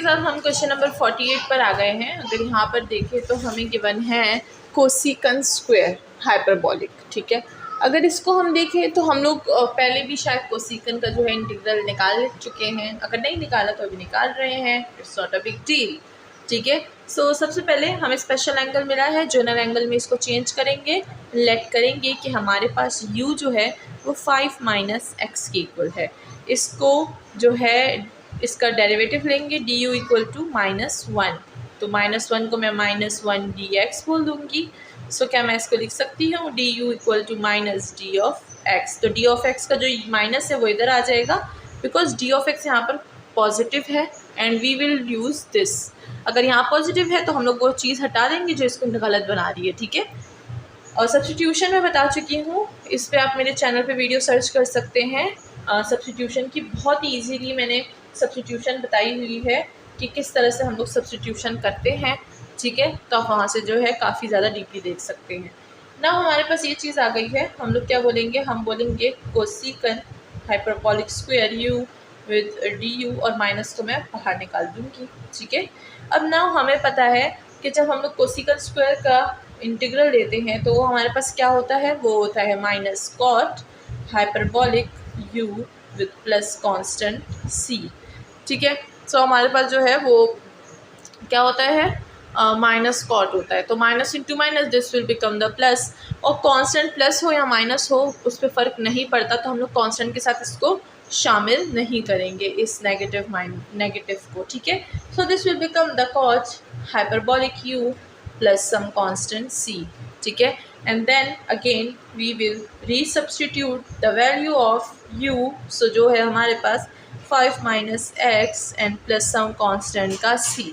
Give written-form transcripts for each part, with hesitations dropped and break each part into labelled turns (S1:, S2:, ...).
S1: साथ हम question number 48 पर आ गए हैं। अगर यहाँ पर देखें तो हमें गिवन है कोसिकन स्क्वायर हाइपरबॉलिक। ठीक है, अगर इसको हम देखें तो हम लोग पहले भी शायद कोसिकन का जो है इंटीग्रल निकाल चुके हैं, अगर नहीं निकाला तो अभी निकाल रहे हैं। It's not a big deal. ठीक है, सो सबसे पहले हमें स्पेशल एंगल मिला है, जनरल एंगल में इसको चेंज करेंगे, लेट करेंगे कि हमारे पास u जो है वो 5 - x के इक्वल है। इसको जो है इसका डेरिवेटिव लेंगे डी यू इक्वल टू -1, तो -1 को मैं -1 dx बोल दूँगी। सो क्या मैं इसको लिख सकती हूँ d u equal to -d of x। तो d ऑफ x का जो माइनस है वो इधर आ जाएगा, बिकॉज d ऑफ x यहाँ पर पॉजिटिव है and we will use this. अगर यहाँ पॉजिटिव है तो हम लोग वो चीज़ हटा देंगे जो इसको गलत बना रही है। ठीक है, और सब्स्टिट्यूशन मैं बता चुकी हूँ, इस पर आप मेरे चैनल पे वीडियो सर्च कर सकते हैं। सब्स्टिट्यूशन की बहुत ईजीली मैंने सब्स्टिट्यूशन बताई हुई है कि किस तरह से हम लोग सब्स्टिट्यूशन करते हैं। ठीक है, तो आप वहाँ से जो है काफ़ी ज़्यादा डीपली देख सकते हैं ना। हमारे पास ये चीज़ आ गई है, हम लोग क्या बोलेंगे, हम बोलेंगे कोसिकन hyperbolic square you with D you, और माइनस को मैं बाहर निकाल दूँगी। ठीक है, अब ना हमें पता है कि जब हम लोग कोसिकन स्क्वायर का इंटीग्रल लेते हैं तो हमारे पास क्या होता है, वो होता है minus cot hyperbolic u with plus constant c। ठीक है, सो हमारे पास जो है वो क्या होता है, माइनस कॉट होता है, तो minus into minus this will become the plus. और कांस्टेंट प्लस हो या माइनस हो उस पर फ़र्क नहीं पड़ता, तो हम लोग कांस्टेंट के साथ इसको शामिल नहीं करेंगे इस नेगेटिव को। ठीक है, so this will become the cot hyperbolic u plus some constant c। ठीक है, and then again we will resubstitute the value of u। So जो है हमारे पास 5 - x and plus some constant का c,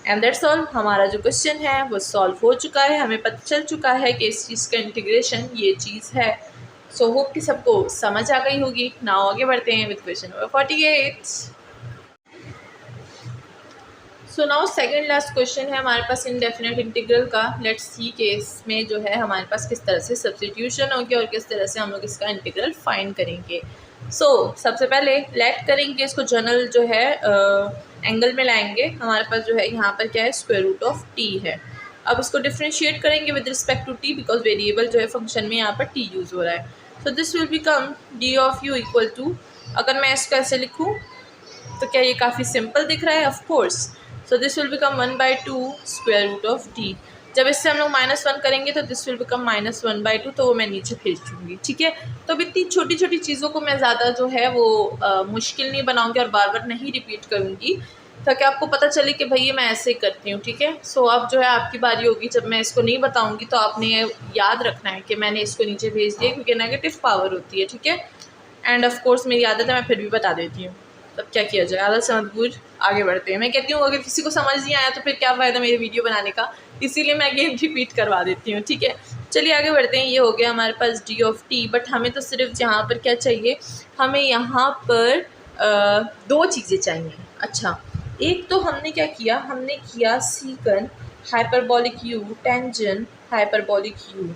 S1: एंड दैट्स ऑल। हमारा जो question है वो सॉल्व हो चुका है, हमें पता चल चुका है कि इस चीज़ का इंटीग्रेशन ये चीज़ है। सो होप कि सबको समझ आ गई होगी। नाउ आगे बढ़ते हैं with question number 48। So now second last question है हमारे पास इनडेफिनेट इंटीग्रल का। लेट्स सी कि इसमें जो है हमारे पास किस तरह से सब्स्टिट्यूशन होगी और किस तरह से हम लोग इसका इंटीग्रल फाइंड करेंगे। सबसे पहले लेट करेंगे इसको, जनरल जो है एंगल में लाएंगे। हमारे पास जो है यहाँ पर क्या है, स्क्वायर रूट ऑफ टी है। अब इसको डिफ्रेंशिएट करेंगे with respect to t, because variable जो है फंक्शन में यहाँ पर टी यूज़ हो रहा है। So this will become d of u equal to, अगर मैं इसको ऐसे लिखूँ तो क्या ये काफ़ी सिंपल दिख रहा है, of course. So this will become 1/2 square root of t. जब इससे हम लोग -1 करेंगे तो दिस विल बिकम -1/2, तो वो मैं नीचे भेज दूँगी। ठीक है, तो अब इतनी छोटी छोटी चीज़ों को मैं ज़्यादा जो है वो मुश्किल नहीं बनाऊँगी और बार बार नहीं रिपीट करूँगी, ताकि आपको पता चले कि भई मैं ऐसे ही करती हूँ। ठीक है, सो अब जो है आपकी बारी होगी, जब मैं इसको नहीं बताऊँगी तो आपने याद रखना है कि मैंने इसको नीचे भेज दिया, क्योंकि नेगेटिव पावर होती है। ठीक है, एंड ऑफ कोर्स मेरी आदत है, मैं फिर भी बता देती हूँ। तब क्या किया जाए, आदत से मजबूर। आगे बढ़ते हैं। मैं कहती हूँ अगर किसी को समझ नहीं आया तो फिर क्या फ़ायदा मेरे वीडियो बनाने का, इसीलिए मैं अगेन रिपीट करवा देती हूँ। ठीक है, चलिए आगे बढ़ते हैं। ये हो गया हमारे पास डी ऑफ टी, बट हमें तो सिर्फ यहाँ पर क्या चाहिए, हमें यहाँ पर 2 चीज़ें चाहिए। अच्छा, एक तो हमने क्या किया, हमने किया secant hyperbolic u tangent hyperbolic u.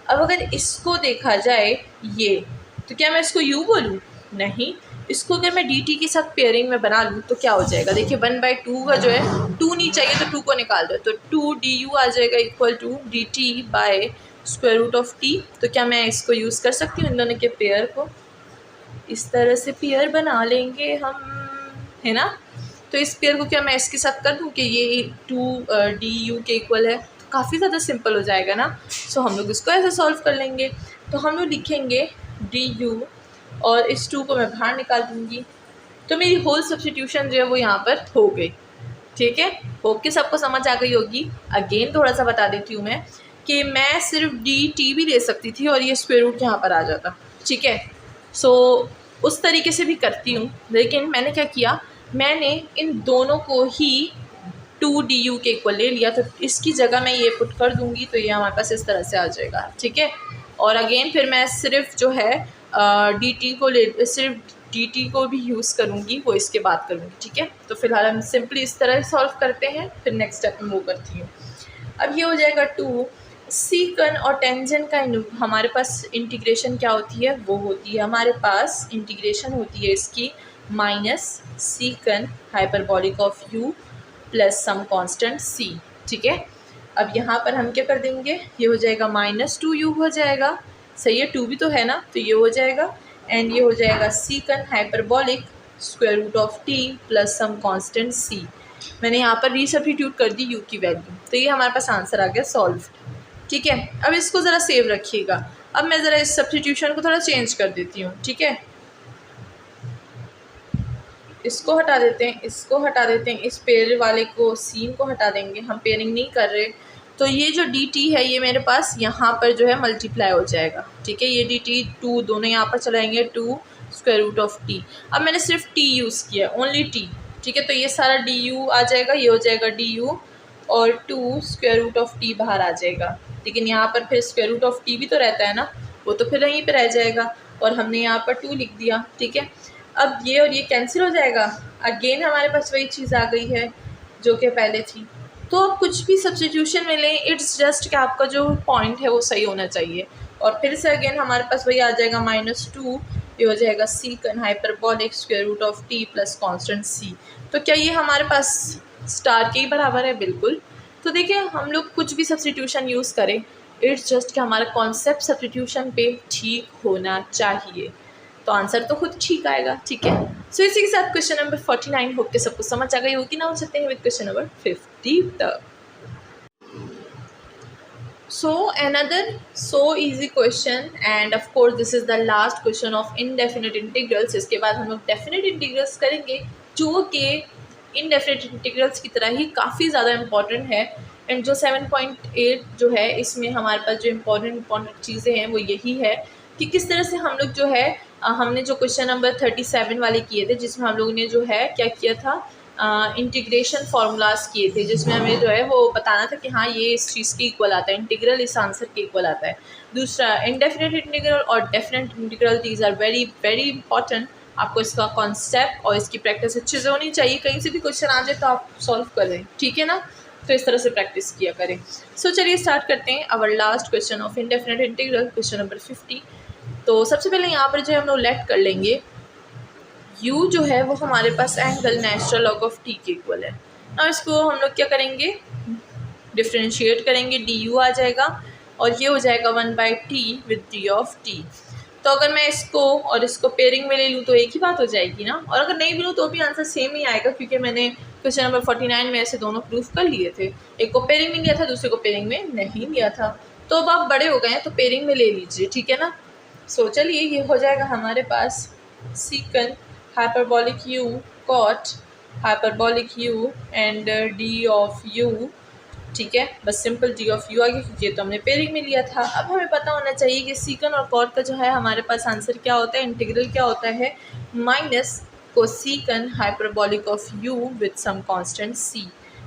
S1: अब अगर इसको देखा जाए ये, तो क्या मैं इसको u बोलूँ? नहीं, इसको अगर मैं dt के साथ पेयरिंग में बना लूँ तो क्या हो जाएगा, देखिए 1/2 का जो है 2 नहीं चाहिए तो 2 को निकाल दो, तो 2 du आ जाएगा equal to dt by square root of t। तो क्या मैं इसको यूज़ कर सकती हूँ, इन दोनों के पेयर को इस तरह से पेयर बना लेंगे हम, है ना। तो इस पेयर को क्या मैं इसके साथ कर दूँ कि ये 2 du के इक्वल है, तो काफ़ी ज़्यादा सिंपल हो जाएगा ना। सो हम लोग इसको ऐसे सॉल्व कर लेंगे। तो हम लोग लिखेंगे du और इस 2 को मैं बाहर निकाल दूँगी, तो मेरी होल सब्स्टिट्यूशन जो है वो यहाँ पर हो गई। ठीक है, होप कि सबको समझ आ गई होगी। अगेन थोड़ा सा बता देती हूँ मैं कि मैं सिर्फ dt भी ले सकती थी और ये स्क्वायर रूट यहाँ पर आ जाता। ठीक है, सो उस तरीके से भी करती हूँ, लेकिन मैंने क्या किया, मैंने इन दोनों को ही 2 du के इक्वल ले लिया, तो इसकी जगह मैं ये पुट कर दूँगी, तो ये हमारे पास इस तरह से आ जाएगा। ठीक है, और अगेन फिर मैं सिर्फ जो है सिर्फ dt को भी यूज़ करूँगी, वो इसके बाद करूँगी। ठीक है, तो फिलहाल हम सिंपली इस तरह सॉल्व करते हैं, फिर नेक्स्ट स्टेप में वो करती हूँ। अब ये हो जाएगा 2 सीकन और टेंजेंट का हमारे पास इंटीग्रेशन क्या होती है, वो होती है हमारे पास इंटीग्रेशन होती है इसकी minus secant hyperbolic of u plus some constant c। ठीक है, अब यहाँ पर हम क्या कर देंगे, ये हो जाएगा -2u हो जाएगा, सही है, 2 भी तो है ना, तो ये हो जाएगा एंड ये हो जाएगा secant hyperbolic square root of t plus some constant c। मैंने यहाँ पर रीसब्स्टिट्यूट कर दी u की वैल्यू, तो ये हमारे पास आंसर आ गया सॉल्व। ठीक है, अब इसको ज़रा सेव रखिएगा। अब मैं ज़रा इस सब्स्टिट्यूशन को थोड़ा चेंज कर देती हूँ। ठीक है, इसको हटा देते हैं, इसको हटा देते हैं, इस पेयर वाले को सीन को हटा देंगे, हम पेयरिंग नहीं कर रहे। तो ये जो dt है ये मेरे पास यहाँ पर जो है मल्टीप्लाई हो जाएगा। ठीक है, ये dt 2 दोनों यहाँ पर चलाएंगे, 2 स्क्वायर रूट ऑफ t। अब मैंने सिर्फ t यूज़ किया, ओनली t। ठीक है, तो ये सारा du आ जाएगा, ये हो जाएगा du और 2 स्क्वायर रूट ऑफ t बाहर आ जाएगा। लेकिन यहाँ पर फिर स्क्वायर रूट ऑफ t भी तो रहता है ना, वो तो फिर यहीं पर रह जाएगा और हमने यहाँ पर 2 लिख दिया। ठीक है, अब ये और ये कैंसिल हो जाएगा, अगेन हमारे पास वही चीज़ आ गई है जो कि पहले थी। तो आप कुछ भी सब्स्टिट्यूशन में लें, इट्स जस्ट कि आपका जो पॉइंट है वो सही होना चाहिए। और फिर से अगेन हमारे पास वही आ जाएगा -2, ये हो जाएगा secant hyperbolic square root of t plus constant c। तो क्या ये हमारे पास स्टार के ही बराबर है? बिल्कुल। तो देखिए, हम लोग कुछ भी सब्स्टिट्यूशन यूज़ करें, इट्स जस्ट कि हमारा कॉन्सेप्ट सब्स्टिट्यूशन पे ठीक होना चाहिए, तो आंसर तो खुद ठीक आएगा। ठीक है, सो इसी के साथ क्वेश्चन नंबर 49 होप के सबको समझ आ गई होगी ना। हो सकते हैं विद क्वेश्चन नंबर 50 तक। So another so easy question end of course this is the last question of indefinite integrals. इसके बाद हम लोग डेफिनेट इंटीग्रल्स करेंगे, जो कि इनडेफिनिट इंटीग्रल्स की तरह ही काफ़ी ज़्यादा इंपॉर्टेंट है। एंड जो 7.8 जो है, इसमें हमारे पास जो इम्पॉर्टेंट चीज़ें हैं वो यही है कि किस तरह से हम लोग जो है हमने जो क्वेश्चन नंबर 37 वाले किए थे, जिसमें हम लोगों ने जो है क्या किया था, इंटीग्रेशन फार्मूलाज किए थे, जिसमें हमें जो है वो बताना था कि हाँ ये इस चीज़ के इक्वल आता है, इंटीग्रल इस आंसर के इक्वल आता है। दूसरा इनडेफिनिट इंटीग्रल और definite integral, these are very very important. आपको इसका कॉन्सेप्ट और इसकी प्रैक्टिस अच्छे से होनी चाहिए, कहीं से भी क्वेश्चन आ जाए तो आप सॉल्व कर दें। ठीक है ना, तो इस तरह से प्रैक्टिस किया करें। सो चलिए स्टार्ट करते हैं our last question of indefinite integral, question number 50। तो सबसे पहले यहाँ पर जो है हम लोग लेट कर लेंगे u जो है वो हमारे पास angle natural log of t के इक्वल है। अब इसको हम लोग क्या करेंगे, डिफ्रेंशिएट करेंगे, du आ जाएगा और ये हो जाएगा 1/t with d of t। तो अगर मैं इसको और इसको पेयरिंग में ले लूँ तो एक ही बात हो जाएगी ना, और अगर नहीं भी लूँ तो भी आंसर सेम ही आएगा, क्योंकि मैंने क्वेश्चन नंबर 49 में ऐसे दोनों प्रूफ कर लिए थे। एक को पेयरिंग में लिया था, दूसरे को पेयरिंग में नहीं लिया था। तो अब आप बड़े हो गए हैं तो पेयरिंग में ले लीजिए। ठीक है ना, सो चलिए ये हो जाएगा हमारे पास secant hyperbolic u cot hyperbolic u and d of u। ठीक है, बस सिंपल d ऑफ u आ गया, क्योंकि तो हमने पेयरिंग में लिया था। अब हमें पता होना चाहिए कि सीकन और कॉट का जो है हमारे पास आंसर क्या होता है, इंटीग्रल क्या होता है, minus cosecant hyperbolic of u with some constant c।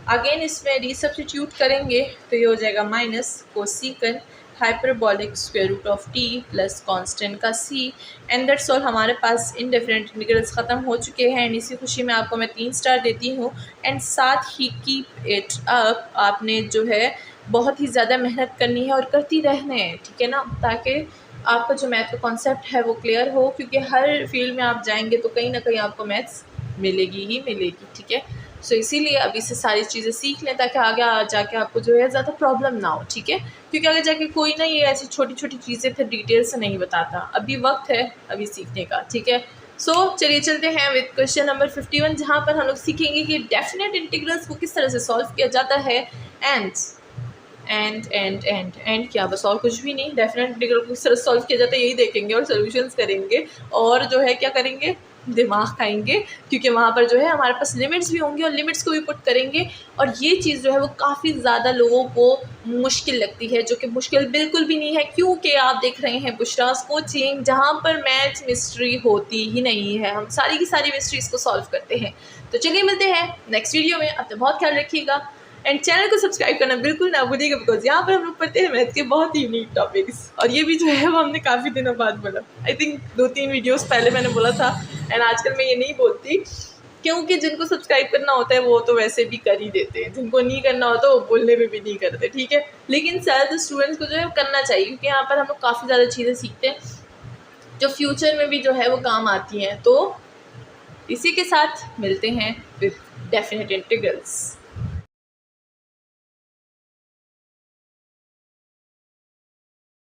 S1: Again इसमें रीसब्स्टिट्यूट करेंगे तो ये हो जाएगा minus cosecant hyperbolic square root of t plus constant का c। एंड दैट्स ऑल, हमारे पास इनडेफिनिट इंटीग्रल्स ख़त्म हो चुके हैं। एंड इसी खुशी में आपको मैं 3 स्टार देती हूँ। एंड साथ ही कीप इट अप, आपने जो है बहुत ही ज़्यादा मेहनत करनी है और करती रहना है। ठीक है ना, ताकि आपका जो मैथ का कॉन्सेप्ट है वो क्लियर हो, क्योंकि हर फील्ड में आप जाएंगे तो कहीं ना कहीं आपको मैथ्स मिलेगी ही मिलेगी। ठीक है, सो इसीलिए अभी से सारी चीज़ें सीख लें ताकि आगे जाके आपको जो है ज़्यादा प्रॉब्लम ना हो। ठीक है, क्योंकि आगे जाके कोई ना ये ऐसी छोटी छोटी चीज़ें फिर डिटेल से नहीं बताता, अभी वक्त है अभी सीखने का। ठीक है, सो चलिए चलते हैं विद क्वेश्चन नंबर 51, जहाँ पर हम लोग सीखेंगे कि डेफिनेट इंटीग्रल्स को किस तरह से सॉल्व किया जाता है। एंड क्या, बस और कुछ भी नहीं, डेफिनेट इंटीग्रल को किस तरह सॉल्व किया जाता है यही देखेंगे और सॉल्यूशंस करेंगे, और जो है क्या करेंगे, दिमाग खाएंगे, क्योंकि वहाँ पर जो है हमारे पास लिमिट्स भी होंगी और लिमिट्स को भी पुट करेंगे। और ये चीज़ जो है वो काफ़ी ज़्यादा लोगों को मुश्किल लगती है, जो कि मुश्किल बिल्कुल भी नहीं है, क्योंकि आप देख रहे हैं बुशरास कोचिंग, जहाँ पर मैथ्स मिस्ट्री होती ही नहीं है, हम सारी की सारी मिस्ट्रीज़ को सॉल्व करते हैं। तो चलिए मिलते हैं नेक्स्ट वीडियो में, अपना बहुत ख्याल रखिएगा एंड चैनल को सब्सक्राइब करना बिल्कुल ना भूलिएगा, बिकॉज यहाँ पर हम लोग पढ़ते हैं मैथ के बहुत ही यूनिक टॉपिक्स। और ये भी जो है वो हमने काफ़ी दिनों बाद बोला, आई थिंक 2-3 वीडियोस पहले मैंने बोला था। एंड आजकल मैं ये नहीं बोलती, क्योंकि जिनको सब्सक्राइब करना होता है वो तो वैसे भी कर ही देते हैं, जिनको नहीं करना होता वो बोलने में भी नहीं करते। ठीक है, लेकिन ज़्यादातर स्टूडेंट्स को जो है करना चाहिए, क्योंकि यहाँ पर हम लोग काफ़ी ज़्यादा चीज़ें सीखते हैं जो फ्यूचर में भी जो है वो काम आती हैं। तो इसी के साथ मिलते हैं विद डेफिनेट इंटीग्रल्स।